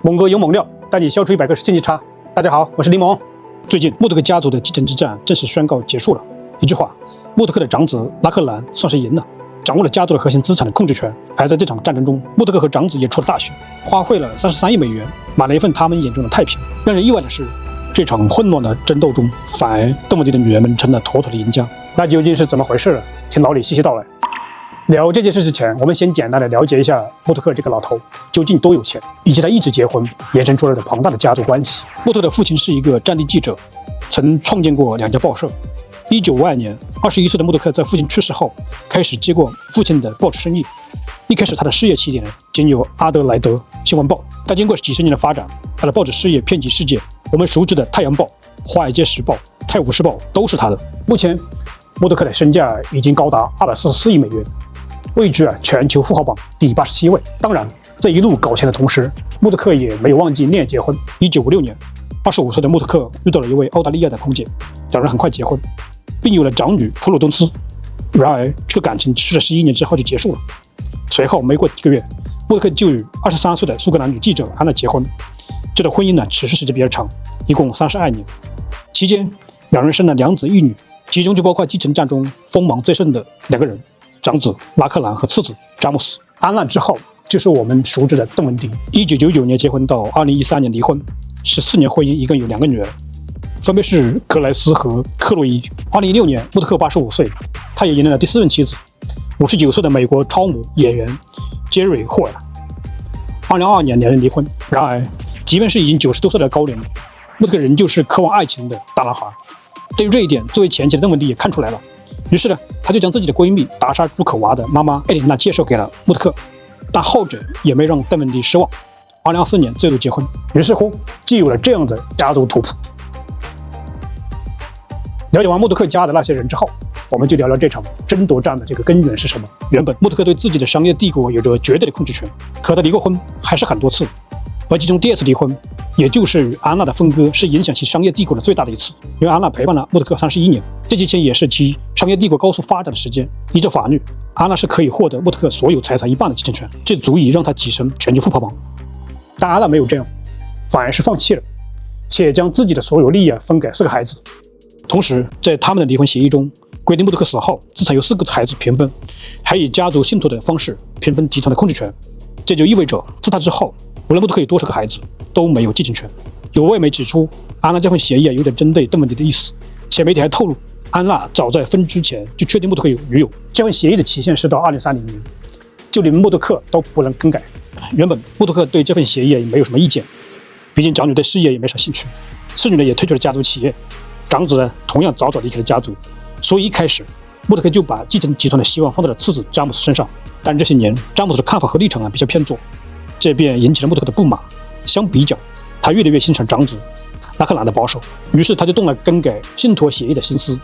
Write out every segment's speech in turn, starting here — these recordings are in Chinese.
猛哥有猛料，带你消除100个信息差。大家好，我是柠檬。最近穆特克家族的继承之战正式宣告结束了。一句话，穆特克的长子拉克兰算是赢了，掌握了家族的核心资产的控制权。而在这场战争中，穆特克和长子也出了大血，花费了33亿美元，买了一份他们眼中的太平。让人意外的是，这场混乱的争斗中，反而邓文迪的女儿们成了妥妥的赢家。那究竟是怎么回事呢？听老李细细道来。聊这件事之前，我们先简单的了解一下穆特克这个老头究竟多有钱，以及他一直结婚延伸出来的庞大的家族关系。穆特克的父亲是一个战地记者，曾创建过2家报社。1952年，21岁的穆特克在父亲去世后，开始接过父亲的报纸生意。一开始他的事业起点仅有阿德莱德新闻报，但经过几十年的发展，他的报纸事业遍及世界。我们熟知的《太阳报》、《华尔街时报》、《泰晤士报》都是他的。目前，穆特克的身价已经高达244亿美元。位居全球富豪榜第87位。当然，在一路搞钱的同时，穆特克也没有忘记恋爱结婚。1956年，25岁的穆特克遇到了一位澳大利亚的空姐，两人很快结婚，并有了长女普鲁敦斯。然而，这个感情持续了11年之后就结束了。随后没过几个月，穆特克就与23岁的苏格兰女记者安娜结婚。这段婚姻持续时间比较长，一共32年。期间，两人生了2子1女，其中就包括继承战中锋芒最盛的2个人。长子拉克兰和次子詹姆斯。安娜之后就是我们熟知的邓文迪。1999年结婚到2013年离婚，14年婚姻一共有2个女儿，分别是格莱斯和克洛伊。2016年，穆特克85岁，他也迎来了第4任妻子，59岁的美国超模演员杰瑞·霍尔。2022年两人离婚。然而，即便是已经90多岁的高龄，穆特克仍旧是渴望爱情的大男孩。对于这一点，作为前妻的邓文迪也看出来了。于是呢，他就将自己的闺蜜达沙朱可娃的妈妈艾琳娜介绍给了穆特克，但后者也没让邓文迪失望。2024年再度结婚，于是乎就有了这样的家族图谱。了解完穆特克家的那些人之后，我们就聊聊这场争夺战的这个根源是什么。原本穆特克对自己的商业帝国有着绝对的控制权，可他离过婚还是很多次，而其中第2次离婚，也就是与安娜的分割，是影响其商业帝国的最大的一次。因为安娜陪伴了穆特克31年，这期间也是其商业帝国高速发展的时间。依照法律，安娜是可以获得穆特克所有财产1半的继承权，这足以让他跻身全球富豪榜。但安娜没有这样，反而是放弃了，且将自己的所有利益分给4个孩子。同时，在他们的离婚协议中规定，穆特克死后资产由4个孩子平分，还以家族信托的方式平分集团的控制权。这就意味着，自他之后，无论穆特克有多少个孩子，都没有继承权。有外媒指出，安娜这份协议有点针对邓文迪的意思，且媒体还透露，安娜早在分之前就确定穆特克有女友。这份协议的期限是到2030年，就连穆特克都不能更改。原本穆特克对这份协议也没有什么意见，毕竟长女对事业也没啥兴趣，次女呢也退出了家族企业，长子呢同样早早离开了家族，所以一开始穆特克就把继承集团的希望放在了次子詹姆斯身上。但这些年詹姆斯的看法和立场比较偏左，这便引起了穆特克的不满。相比较，他越来越欣赏长子拉克兰的保守，于是他就动了更改信托协议的心思。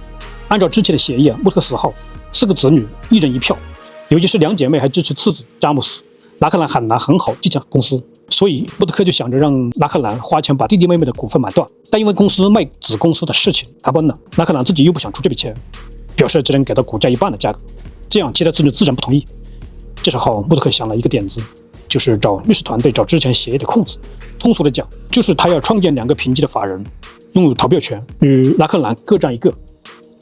按照之前的协议，穆特克死后4个子女1人1票，尤其是2姐妹还支持次子詹姆斯，拉克兰很难很好继承公司。所以穆特克就想着让拉克兰花钱把弟弟妹妹的股份买断，但因为公司卖子公司的事情他崩了，拉克兰自己又不想出这笔钱，表示只能给到股价1半的价格，这样其他子女自然不同意。这时候穆特克想了一个点子，就是找律师团队找之前协议的空子。通俗的讲，就是他要创建2个平级的法人，拥有投票权，与拉克兰各占1个。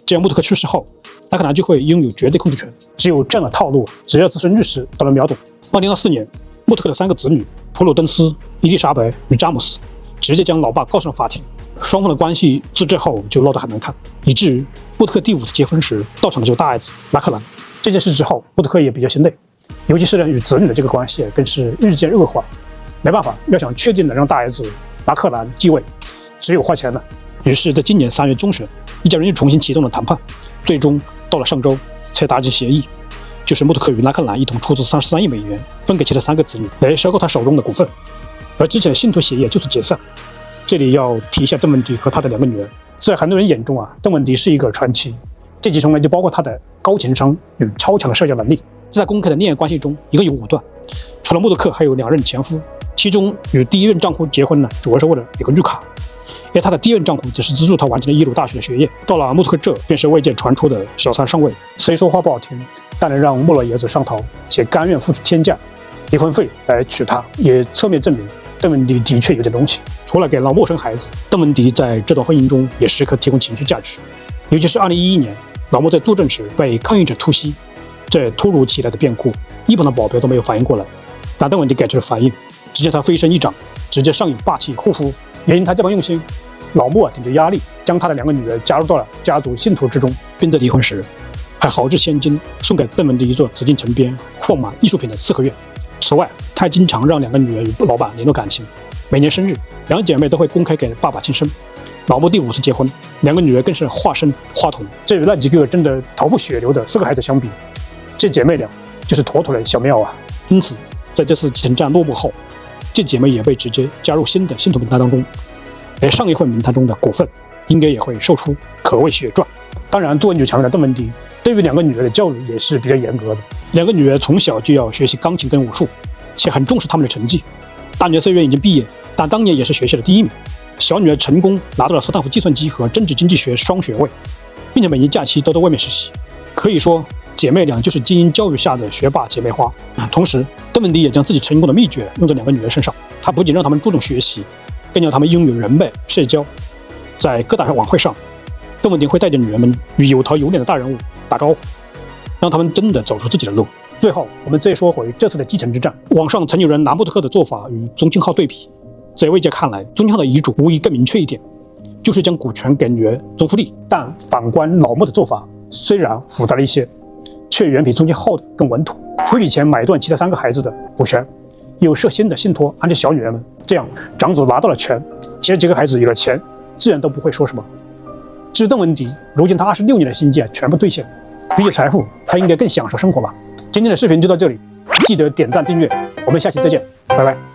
这样穆特克去世后，拉克兰就会拥有绝对控制权。只有这样的套路，只要资深律师都能秒懂。2024年，穆特克的3个子女普鲁敦斯、伊丽莎白与詹姆斯直接将老爸告上了法庭，双方的关系自这后就闹得很难看，以至于穆特克第5次结婚时到场的就大儿子拉克兰。这件事之后，穆特克也比较心累，尤其是与子女的这个关系更是日渐恶化。没办法，要想确定的让大儿子拉克兰继位，只有花钱了。于是，在今年3月中旬，一家人又重新启动了谈判，最终到了上周才达成协议，就是穆特克与拉克兰一同出资33亿美元，分给其他3个子女来收购他手中的股份，而之前的信托协议就此解散。这里要提一下邓文迪和他的2个女儿，在很多人眼中邓文迪是一个传奇，这其中呢就包括他的高情商与超强的社交能力。在他公开的恋爱关系中，一共有5段，除了穆特克，还有2任前夫，其中与第1任丈夫结婚呢，主要是为了有个绿卡，而他的第2任丈夫则是资助他完成了耶鲁大学的学业。到了穆特克这，便是外界传出的小三上位，虽说话不好听，但能让穆老爷子上头，且甘愿付出天价离婚费来娶她，也侧面证明邓文迪的确有点东西。除了给老莫生孩子，邓文迪在这段婚姻中也时刻提供情绪价值。尤其是2011年，老莫在坐镇时被抗议者突袭，这突如其来的变故，一旁的保镖都没有反应过来，但邓文迪给出了反应。只见他飞身一掌，直接上演霸气护肤。也因他这般用心，老莫顶着压力将他的2个女儿加入到了家族信徒之中，并在离婚时还豪掷现金送给邓文迪一座紫禁城边放满艺术品的4合院。此外，他还经常让2个女儿与老板联络感情，每年生日2姐妹都会公开给爸爸庆生。老莫第5次结婚，2个女儿更是化身花童。这与那几个真的头破血流的4个孩子相比，这姐妹俩就是妥妥的小庙啊！因此，在这次继承战落幕后，这姐妹也被直接加入新的信徒名单当中，而上一份名单中的股份应该也会售出，可谓血赚。当然，作为女强人的邓文迪对于2个女儿的教育也是比较严格的。2个女儿从小就要学习钢琴跟武术，且很重视她们的成绩。大女儿虽然已经毕业，但当年也是学校的第1名。小女儿成功拿到了斯坦福计算机和政治经济学双学位，并且每年假期都在外面实习。可以说，姐妹俩就是精英教育下的学霸姐妹花。同时，邓文迪也将自己成功的秘诀用在2个女儿身上。她不仅让她们注重学习，更让她们拥有人脉社交。在各大晚会上，邓文迪会带着女儿们与有头有脸的大人物打招呼，让他们真的走出自己的路。最后，我们再说回这次的继承之战。网上曾有人拿穆特赫的做法与宗庆浩对比，在外界看来，宗庆浩的遗嘱无疑更明确一点，就是将股权给女儿宗馥莉。但反观老莫的做法，虽然复杂了一些，却远比宗庆浩的更稳妥。出一笔钱买断其他3个孩子的股权，又设新的信托安置小女儿们，这样长子拿到了权，其他几个孩子有了钱，自然都不会说什么。至于邓文迪，如今他26年的心计全部兑现，比起财富，他应该更享受生活吧。今天的视频就到这里，记得点赞订阅，我们下期再见，拜拜。